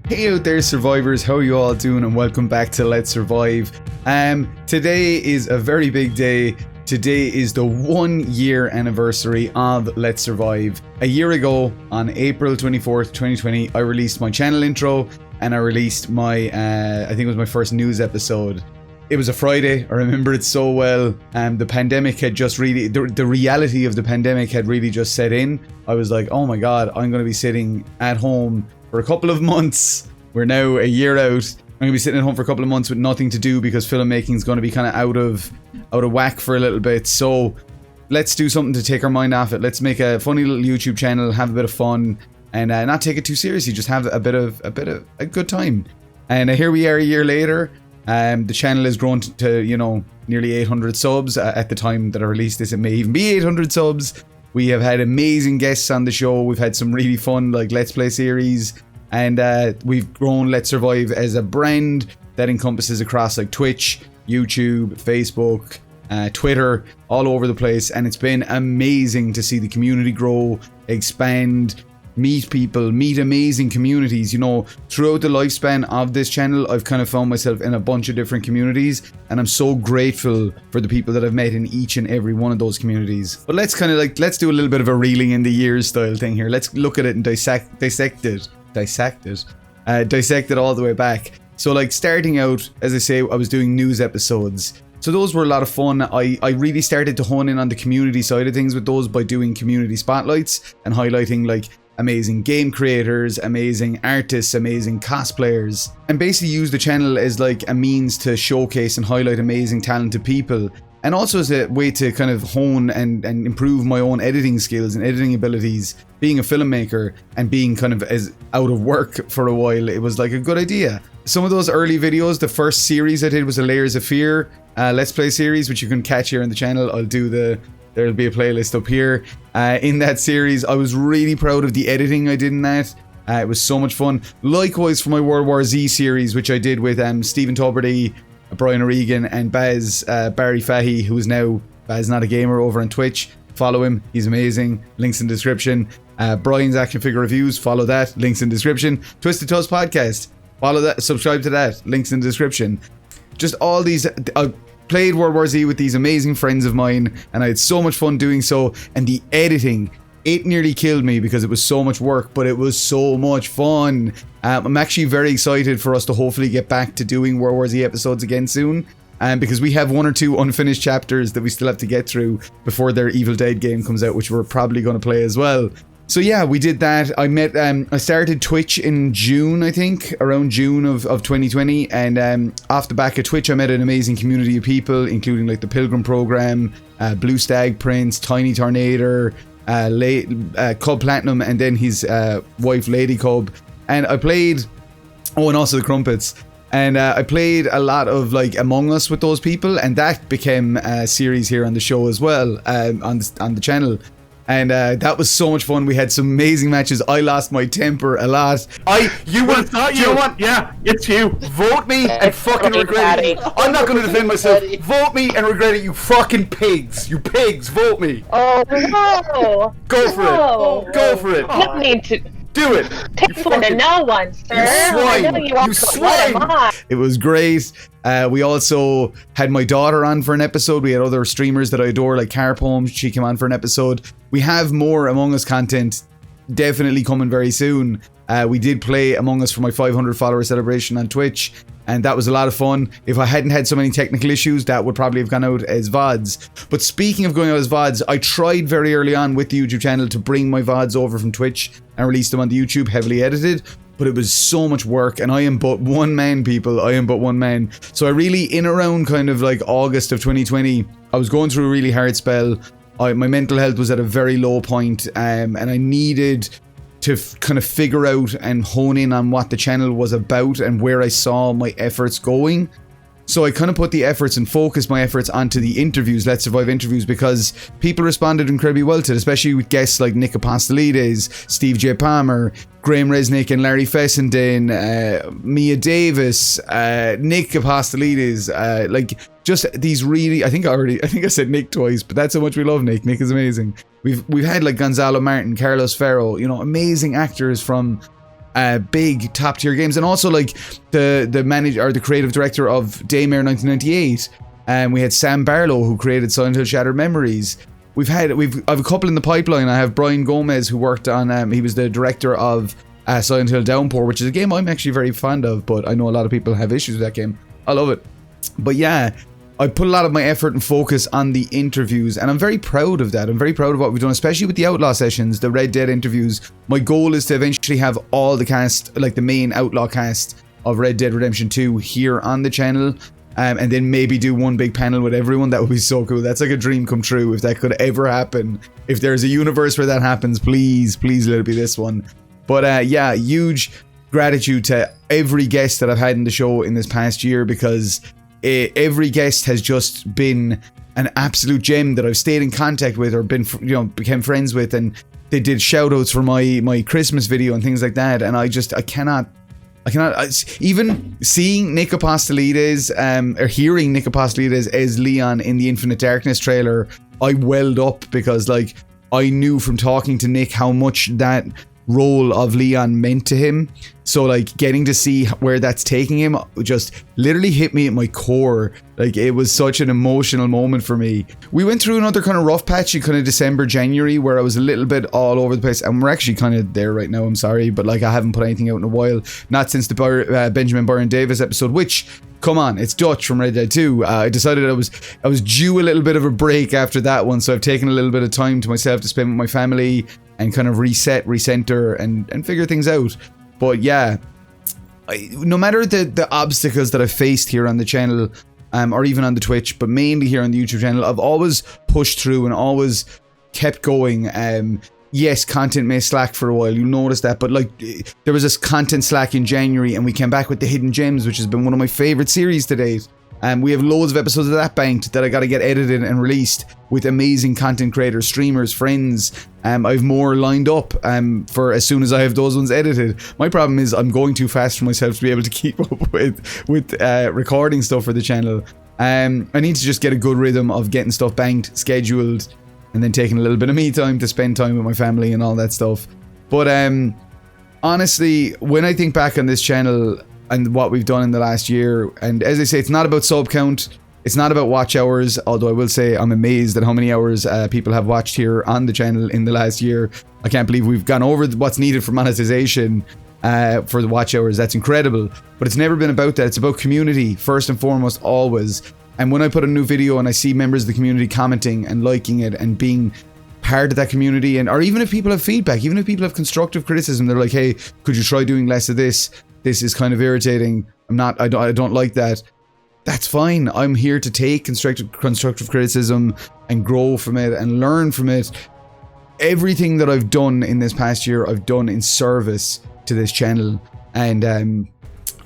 Hey out there survivors, how are you all doing, and welcome back to Let's Survive. Today is a very big day. Today is the 1 year anniversary of Let's Survive. A year ago, on April 24th, 2020, I released my channel intro and I released my, I think it was my first news episode. It was a Friday, I remember it so well. The pandemic had just really, the reality of the pandemic had really just set in. I was like, oh my God, I'm going to be sitting at home for a couple of months. We're now a year out. I'm going to be sitting at home for a couple of months with nothing to do because filmmaking is going to be kind of out of whack for a little bit. So let's do something to take our mind off it. Let's make a funny little YouTube channel, have a bit of fun, and not take it too seriously. Just have a good time. And here we are a year later. The channel has grown to nearly 800 subs. At the time that I released this, it may even be 800 subs. We have had amazing guests on the show. We've had some really fun Let's Play series. And we've grown Let's Survive as a brand that encompasses across Twitch, YouTube, Facebook, Twitter, all over the place. And it's been amazing to see the community grow, expand, meet people, meet amazing communities. Throughout the lifespan of this channel, I've kind of found myself in a bunch of different communities, and I'm so grateful for the people that I've met in each and every one of those communities. But let's do a little bit of a reeling in the years style thing here. Let's look at it and dissect it all the way back. So starting out, as I say, I was doing news episodes. So those were a lot of fun. I really started to hone in on the community side of things with those by doing community spotlights and highlighting amazing game creators, amazing artists, amazing cosplayers, and basically use the channel as a means to showcase and highlight amazing talented people, and also as a way to kind of hone and improve my own editing skills and editing abilities. Being a filmmaker and being kind of as out of work for a while, it was a good idea. Some of those early videos, the first series I did was a Layers of Fear Let's Play series, which you can catch here on the channel. There'll be a playlist up here. In that series, I was really proud of the editing I did in that. It was so much fun. Likewise for my World War Z series, which I did with Stephen Tuberty, Brian O'Regan, and Baz Barry Fahy, who is now Baz Not a Gamer over on Twitch. Follow him, he's amazing. Links in the description. Brian's Action Figure Reviews, follow that. Links in the description. Twisted Toes Podcast, follow that. Subscribe to that. Links in the description. Just all these. Played World War Z with these amazing friends of mine, and I had so much fun doing so. And the editing, it nearly killed me because it was so much work, but it was so much fun. I'm actually very excited for us to hopefully get back to doing World War Z episodes again soon, because we have 1 or 2 unfinished chapters that we still have to get through before their Evil Dead game comes out, which we're probably going to play as well. So yeah, we did that. I started Twitch in June, I think, around June of 2020, and off the back of Twitch, I met an amazing community of people, including the Pilgrim Program, Blue Stag Prince, Tiny Tornado, Cub Platinum, and then his wife Lady Cub, and I played. Oh, and also the Crumpets. And I played a lot of Among Us with those people, and that became a series here on the show as well, on the channel. And that was so much fun. We had some amazing matches. I lost my temper a lot. You would have thought you know what? Yeah, it's you. Vote me and fucking regret it. I'm not going to defend myself. Vote me and regret it, you fucking pigs. You pigs, vote me. Oh, no. Go for it. Go for it. You need to do it. take one to no one, sir. You swine. It was great. We also had my daughter on for an episode. We had other streamers that I adore, like Car Poem. She came on for an episode. We have more Among Us content definitely coming very soon. We did play Among Us for my 500 follower celebration on Twitch, and that was a lot of fun. If I hadn't had so many technical issues, that would probably have gone out as VODs. But speaking of going out as VODs, I tried very early on with the YouTube channel to bring my VODs over from Twitch and release them on the YouTube heavily edited. But it was so much work, and I am but one man, people. I am but one man. So I really, in around kind of August of 2020, I was going through a really hard spell. My mental health was at a very low point, and I needed to kind of figure out and hone in on what the channel was about and where I saw my efforts going. So I kind of put the efforts and focused my efforts onto the interviews, Let's Survive interviews, because people responded incredibly well to it, especially with guests like Nick Apostolides, Steve J. Palmer, Graham Resnick and Larry Fessenden, Mia Davis, Nick Apostolides, just these really, I think I said Nick twice, but that's how much we love Nick. Nick is amazing. We've had Gonzalo Martin, Carlos Ferro, amazing actors from big top tier games, and also like the manager or the creative director of Daymare 1998. And we had Sam Barlow, who created Silent Hill Shattered Memories. I have a couple in the pipeline. I have Brian Gomez, who worked on he was the director of Silent Hill Downpour, which is a game I'm actually very fond of, but I know a lot of people have issues with that game. I love it. But yeah, I put a lot of my effort and focus on the interviews, and I'm very proud of that. I'm very proud of what we've done, especially with the Outlaw sessions, the Red Dead interviews. My goal is to eventually have all the cast, like the main Outlaw cast of Red Dead Redemption 2 here on the channel, and then maybe do one big panel with everyone. That would be so cool. That's like a dream come true if that could ever happen. If there's a universe where that happens, please let it be this one. But yeah, huge gratitude to every guest that I've had in the show in this past year, because every guest has just been an absolute gem that I've stayed in contact with or been, became friends with, and they did shout outs for my Christmas video and things like that. And I cannot even seeing Nick Apostolides or hearing Nick Apostolides as Leon in the Infinite Darkness trailer, I welled up, because like I knew from talking to Nick how much that role of Leon meant to him. So like getting to see where that's taking him just literally hit me at my core. Like it was such an emotional moment for me. We went through another kind of rough patch in kind of December, January, where I was a little bit all over the place, and we're actually kind of there right now. I'm sorry, but like I haven't put anything out in a while, not since the Benjamin Byron Davis episode, which, come on, it's Dutch from Red Dead 2. I decided I was due a little bit of a break after that one, so I've taken a little bit of time to myself to spend with my family and kind of reset, recenter, and figure things out. But yeah, no matter the obstacles that I've faced here on the channel, or even on the Twitch, but mainly here on the YouTube channel, I've always pushed through and always kept going. Yes, content may slack for a while, you'll notice that, but like there was this content slack in January, and we came back with the Hidden Gems, which has been one of my favorite series to date. We have loads of episodes of that banked that I got to get edited and released with amazing content creators, streamers, friends. I've more lined up for as soon as I have those ones edited. My problem is I'm going too fast for myself to be able to keep up with recording stuff for the channel. I need to just get a good rhythm of getting stuff banked, scheduled, and then taking a little bit of me time to spend time with my family and all that stuff. But honestly, when I think back on this channel and what we've done in the last year, and as I say, it's not about sub count, it's not about watch hours, although I will say I'm amazed at how many hours people have watched here on the channel in the last year. I can't believe we've gone over what's needed for monetization for the watch hours. That's incredible. But it's never been about that. It's about community, first and foremost, always. And when I put a new video and I see members of the community commenting and liking it and being part of that community, and or even if people have feedback, even if people have constructive criticism, they're like, hey, could you try doing less of this? This is kind of irritating. I don't like that. That's fine. I'm here to take constructive criticism and grow from it and learn from it. Everything that I've done in this past year, I've done in service to this channel, and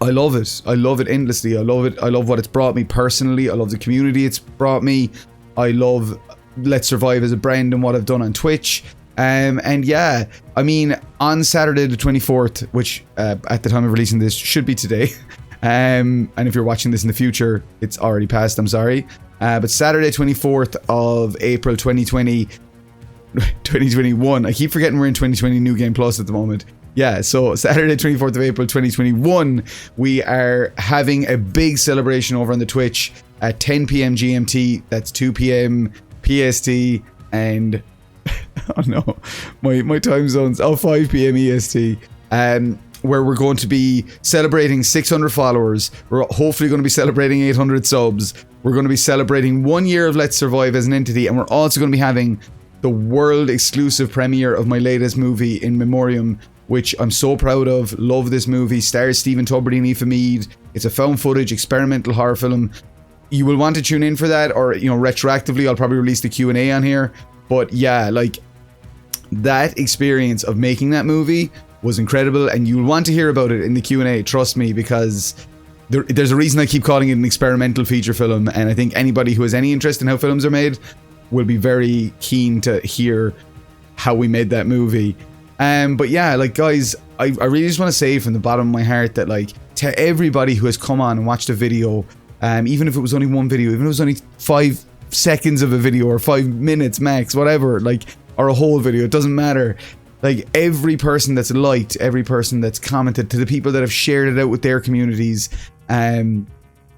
I love it. I love it endlessly. I love it. I love what it's brought me personally. I love the community it's brought me. I love Let's Survive as a brand and what I've done on Twitch. And yeah, I mean, on Saturday the 24th, which at the time of releasing this should be today, and if you're watching this in the future, it's already passed, I'm sorry, but Saturday 24th of April 2021, I keep forgetting we're in 2020 New Game Plus at the moment. Yeah, so Saturday 24th of April 2021, we are having a big celebration over on the Twitch at 10 p.m. GMT, that's 2 p.m. PST, and oh no, my time zones, 5 p.m. EST, where we're going to be celebrating 600 followers. We're hopefully going to be celebrating 800 subs. We're going to be celebrating 1 year of Let's Survive as an entity, and we're also going to be having the world exclusive premiere of my latest movie, In Memoriam, which I'm so proud of. Love this movie. Stars Stephen Tuberty and Aoife Mead. It's a found footage experimental horror film. You will want to tune in for that, or retroactively I'll probably release the Q&A on here. But yeah, like, that experience of making that movie was incredible, and you'll want to hear about it in the Q&A, trust me, because there's a reason I keep calling it an experimental feature film, and I think anybody who has any interest in how films are made will be very keen to hear how we made that movie. But yeah, like, guys, I really just want to say from the bottom of my heart that, like, to everybody who has come on and watched a video, even if it was only one video, even if it was only 5 seconds of a video or 5 minutes max, whatever, like, or a whole video, it doesn't matter. like every person that's liked, every person that's commented, to the people that have shared it out with their communities, I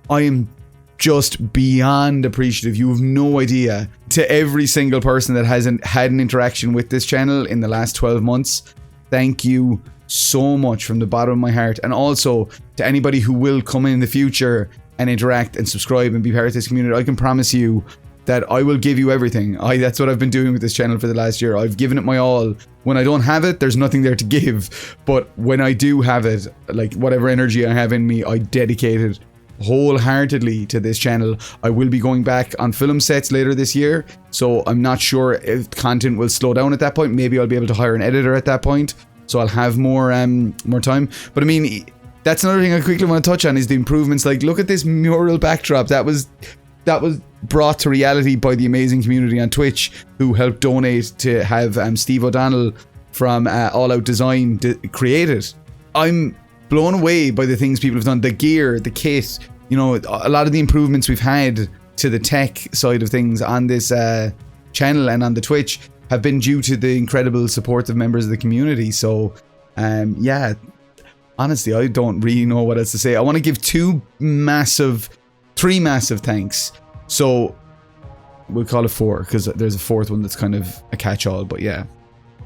am just beyond appreciative. You have no idea. To every single person that hasn't had an interaction with this channel in the last 12 months, thank you so much from the bottom of my heart. And also to anybody who will come in the future and interact and subscribe and be part of this community, I can promise you that I will give you everything. That's what I've been doing with this channel for the last year. I've given it my all. When I don't have it, there's nothing there to give. But when I do have it, like whatever energy I have in me, I dedicate it wholeheartedly to this channel. I will be going back on film sets later this year, so I'm not sure if content will slow down at that point. Maybe I'll be able to hire an editor at that point, so I'll have more time. But I mean, that's another thing I quickly want to touch on is the improvements. Like, look at this mural backdrop. That was brought to reality by the amazing community on Twitch who helped donate to have Steve O'Donnell from All Out Design create it. I'm blown away by the things people have done, the gear, the kit, you know, a lot of the improvements we've had to the tech side of things on this channel and on the Twitch have been due to the incredible support of members of the community. So yeah, honestly, I don't really know what else to say. I want to give three massive thanks. So we'll call it 4 because there's a 4th one that's kind of a catch-all, but yeah.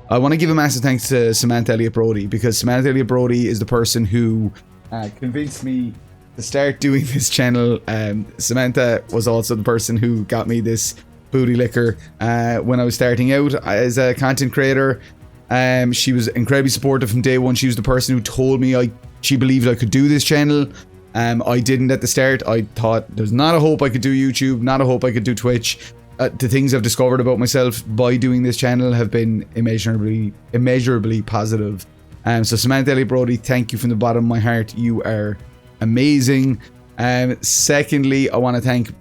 I want to give a massive thanks to Samantha Elliott Brody, because Samantha Elliott Brody is the person who convinced me to start doing this channel. Samantha was also the person who got me this booty liquor when I was starting out as a content creator. She was incredibly supportive from day one. She was the person who told me she believed I could do this channel. I didn't at the start. I thought there's not a hope I could do YouTube, not a hope I could do Twitch. The things I've discovered about myself by doing this channel have been immeasurably positive. So Samantha Elliott Brody, thank you from the bottom of my heart. You are amazing. Secondly, I want to thank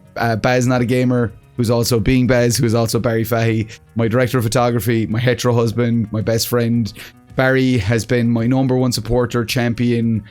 Baz Not a Gamer, who's also Being Baz, who is also Barry Fahy, my director of photography, my hetero husband, my best friend. Barry has been my #1 supporter, champion,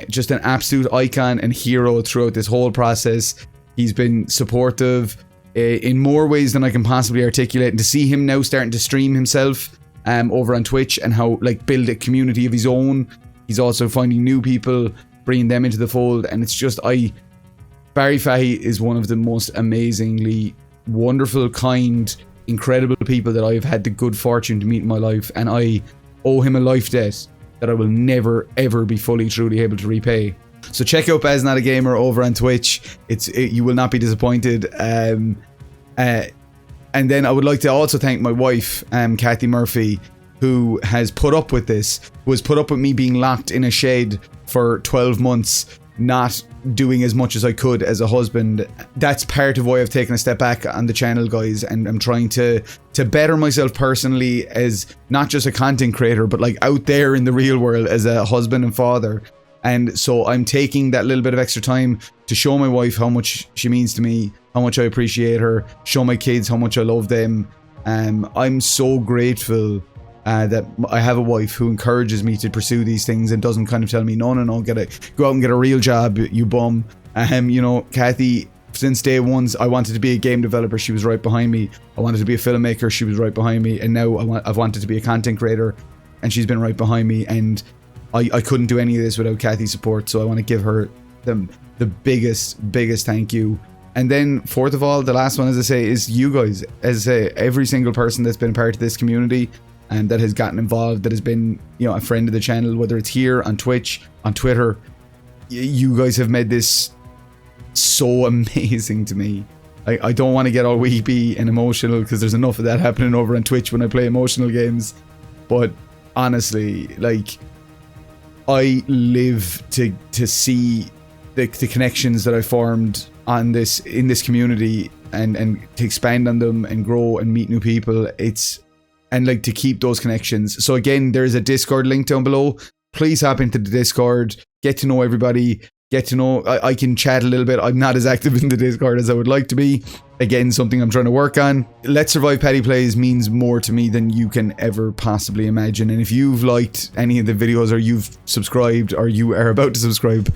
just an absolute icon and hero throughout this whole process. He's been supportive in more ways than I can possibly articulate, and to see him now starting to stream himself over on Twitch and how build a community of his own. He's also finding new people, bringing them into the fold, and it's just Barry Fahy is one of the most amazingly wonderful, kind, incredible people that I've had the good fortune to meet in my life, and I owe him a life debt that I will never ever be fully truly able to repay. So check out Baz Not a Gamer over on Twitch. You will not be disappointed. And then I would like to also thank my wife, Kathy Murphy, who has put up with this, who has put up with me being locked in a shed for 12 months, not doing as much as I could as a husband. That's part of why I've taken a step back on the channel, guys, and I'm trying to better myself personally as not just a content creator, but out there in the real world as a husband and father. And so I'm taking that little bit of extra time to show my wife how much she means to me, how much I appreciate her, show my kids how much I love them. I'm so grateful that I have a wife who encourages me to pursue these things and doesn't kind of tell me, no, go out and get a real job, you bum. You know, Kathy, since day one, I wanted to be a game developer. She was right behind me. I wanted to be a filmmaker. She was right behind me. And now I've wanted to be a content creator, and she's been right behind me. And I couldn't do any of this without Kathy's support, so I want to give her the biggest thank you. And then, fourth of all, the last one, as I say, is you guys. As I say, every single person that's been part of this community and that has gotten involved, that has been, you know, a friend of the channel, whether it's here on Twitch, on Twitter, you guys have made this so amazing to me. I don't want to get all weepy and emotional, because there's enough of that happening over on Twitch when I play emotional games. But honestly, I live to see the connections that I formed in this community and to expand on them and grow and meet new people. And to keep those connections. So again, there's a Discord link down below. Please hop into the Discord, get to know everybody, get to know, I can chat a little bit. I'm not as active in the Discord as I would like to be. Again, something I'm trying to work on. Let's Survive Paddy Plays means more to me than you can ever possibly imagine. And if you've liked any of the videos, or you've subscribed, or you are about to subscribe,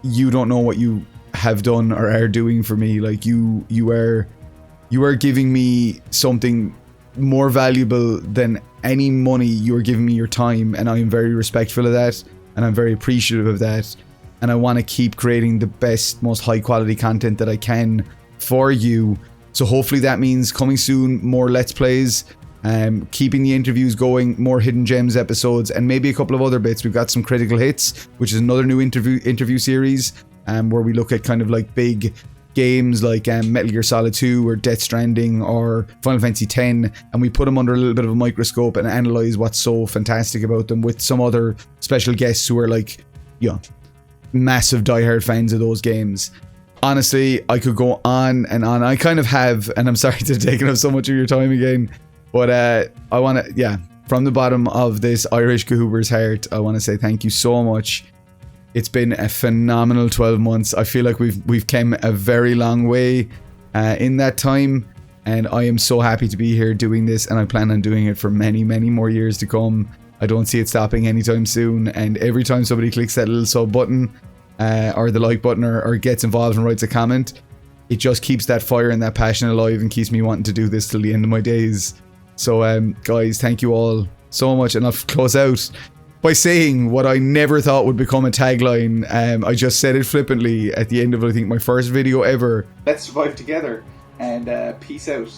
you don't know what you have done or are doing for me. You are giving me something more valuable than any money, you're giving me your time, and I am very respectful of that, and I'm very appreciative of that, and I want to keep creating the best, most high quality content that I can for you. So hopefully that means coming soon, more Let's Plays, keeping the interviews going, more Hidden Gems episodes, and maybe a couple of other bits. We've got some Critical Hits, which is another new interview series, where we look at kind of like big games like Metal Gear Solid 2 or Death Stranding or Final Fantasy X, and we put them under a little bit of a microscope and analyze what's so fantastic about them with some other special guests who are like, you know, massive diehard fans of those games. Honestly, I could go on and on. I kind of have, and I'm sorry to take up so much of your time again, but I want to, yeah, from the bottom of this Irish Cahoober's heart, I want to say thank you so much. It's been a phenomenal 12 months. I feel like we've come a very long way in that time, and I am so happy to be here doing this, and I plan on doing it for many, many more years to come. I don't see it stopping anytime soon, and every time somebody clicks that little sub button or the like button or gets involved and writes a comment, it just keeps that fire and that passion alive and keeps me wanting to do this till the end of my days. So guys, thank you all so much, and I'll close out by saying what I never thought would become a tagline. I just said it flippantly at the end of, I think, my first video ever. Let's survive together, and peace out.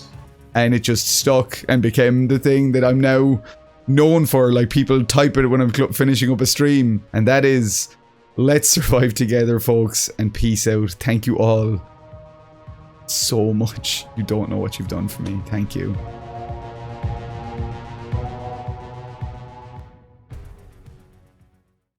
And it just stuck and became the thing that I'm now known for. Like, people type it when I'm finishing up a stream, and that is, let's survive together, folks, and peace out. Thank you all so much. You don't know what you've done for me. Thank you.